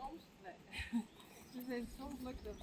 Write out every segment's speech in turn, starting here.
soms? Nee. Dus soms lukt het.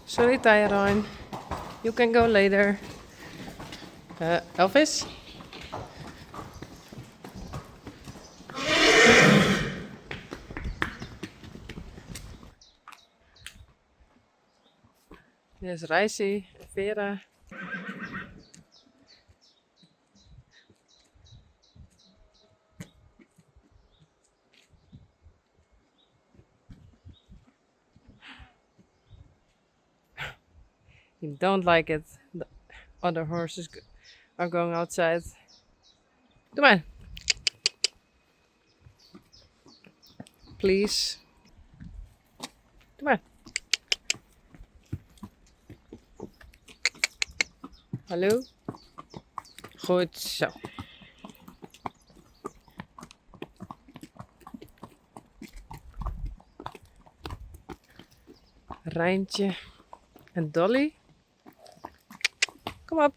Sorry, Tyrone. You can go later. Elvis? There's Reisi, Vera. You don't like it. The other horses are going outside. Come on. Please. Come on. Hallo? Goed zo. Rijntje en Dolly. Kom op.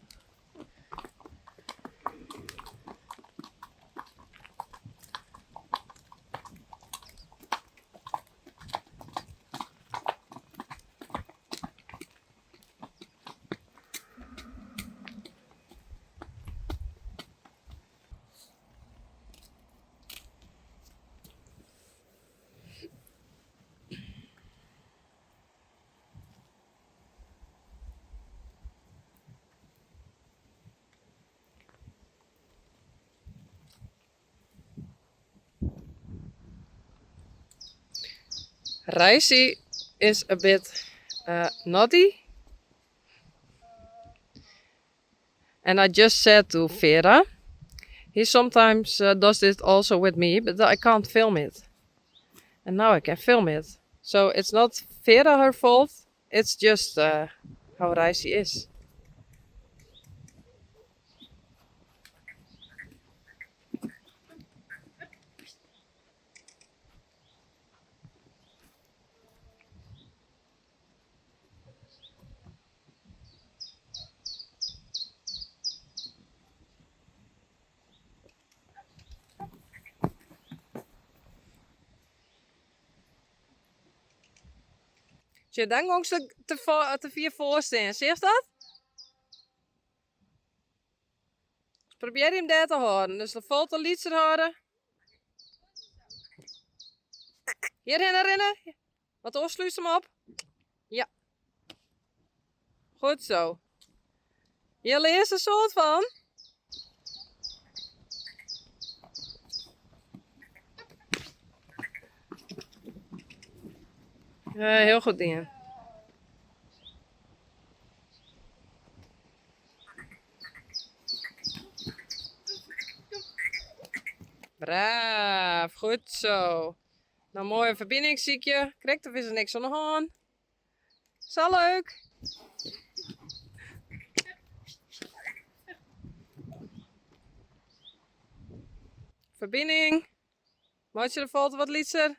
Reisi is a bit naughty. And I just said to Vera, he sometimes does this also with me, but I can't film it. And now I can film it. So it's not Vera her fault, it's just how Reisi is. Så den gång så te vier voorstaan, zie je dat? Probeer hem daar te houden, dus de volte liedje houden. Hierheen rennen, wat oorsluis hem op. Ja. Goed zo. Je leert er soort van. Heel goed, Ian. Braaf, goed zo. Nou, mooie verbinding zie ik je. Krijgt of is er niks aan de hand? Is al leuk? Verbinding. Maakt je de foto wat lietser?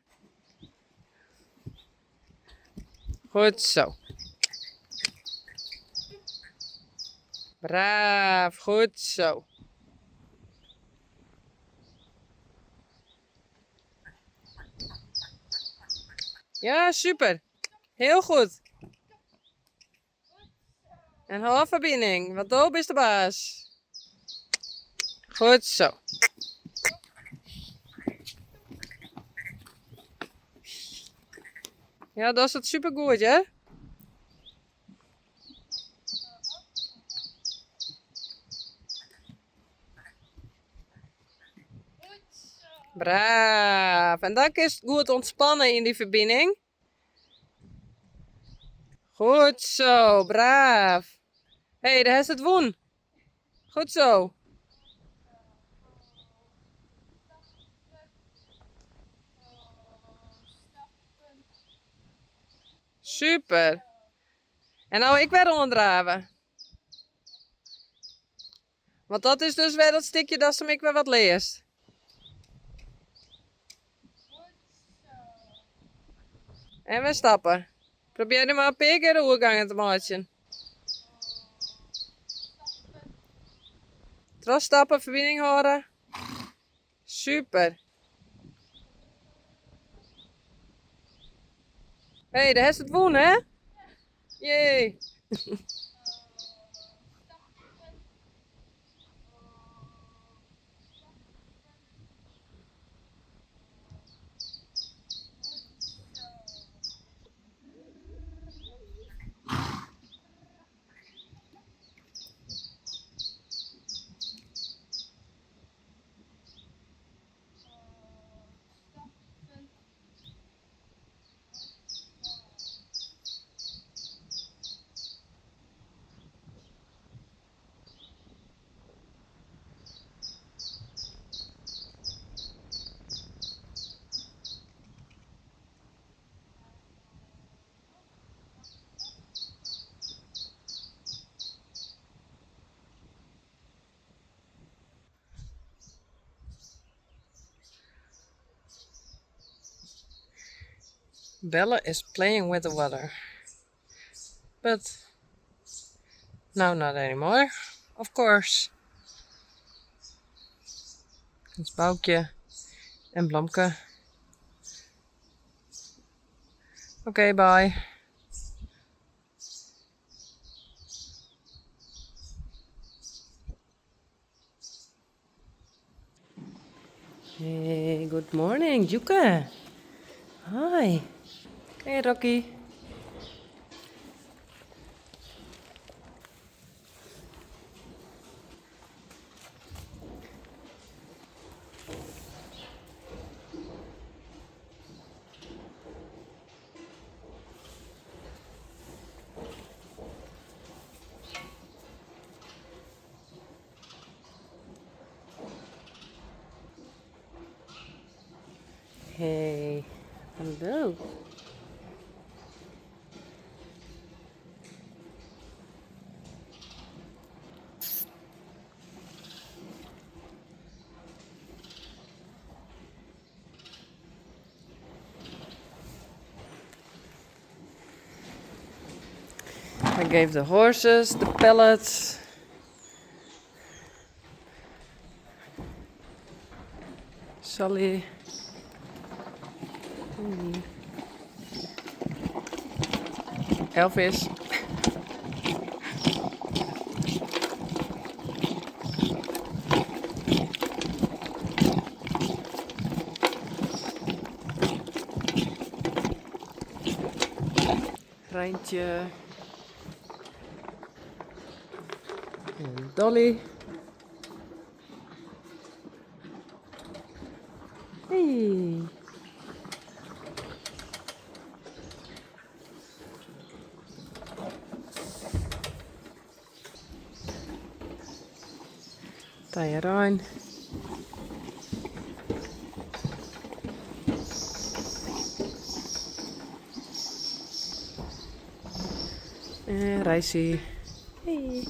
Goed zo. Braaf, goed zo. Ja, super. Heel goed. En hoofdverbinding, want Doop is de baas. Goed zo. Ja, dat is het super goed, hè? Braaf. En dan is het goed ontspannen in die verbinding. Goed zo, braaf. Hé, hey, daar is het woen. Goed zo. Super. En nou ik weer onderdraven. Want dat is dus weer dat stukje dat ze me weer wat leest. En we stappen. Probeer er maar een paar keer de oergangen te maken. Terug stappen, verbinding horen. Super. Hé, hey, daar is het woen, hè? Jee. Bella is playing with the water. But now not anymore, of course. Het Boukje en Blomke. Oké, bye. Hey, good morning, Juke. Hi. Hey, Rocky. Hey, hallo. I gave the horses the pellets. Sally. Elvis. Rijntje. En Dolly. Hey. Tanja Rijn. En Rijsie. Hey.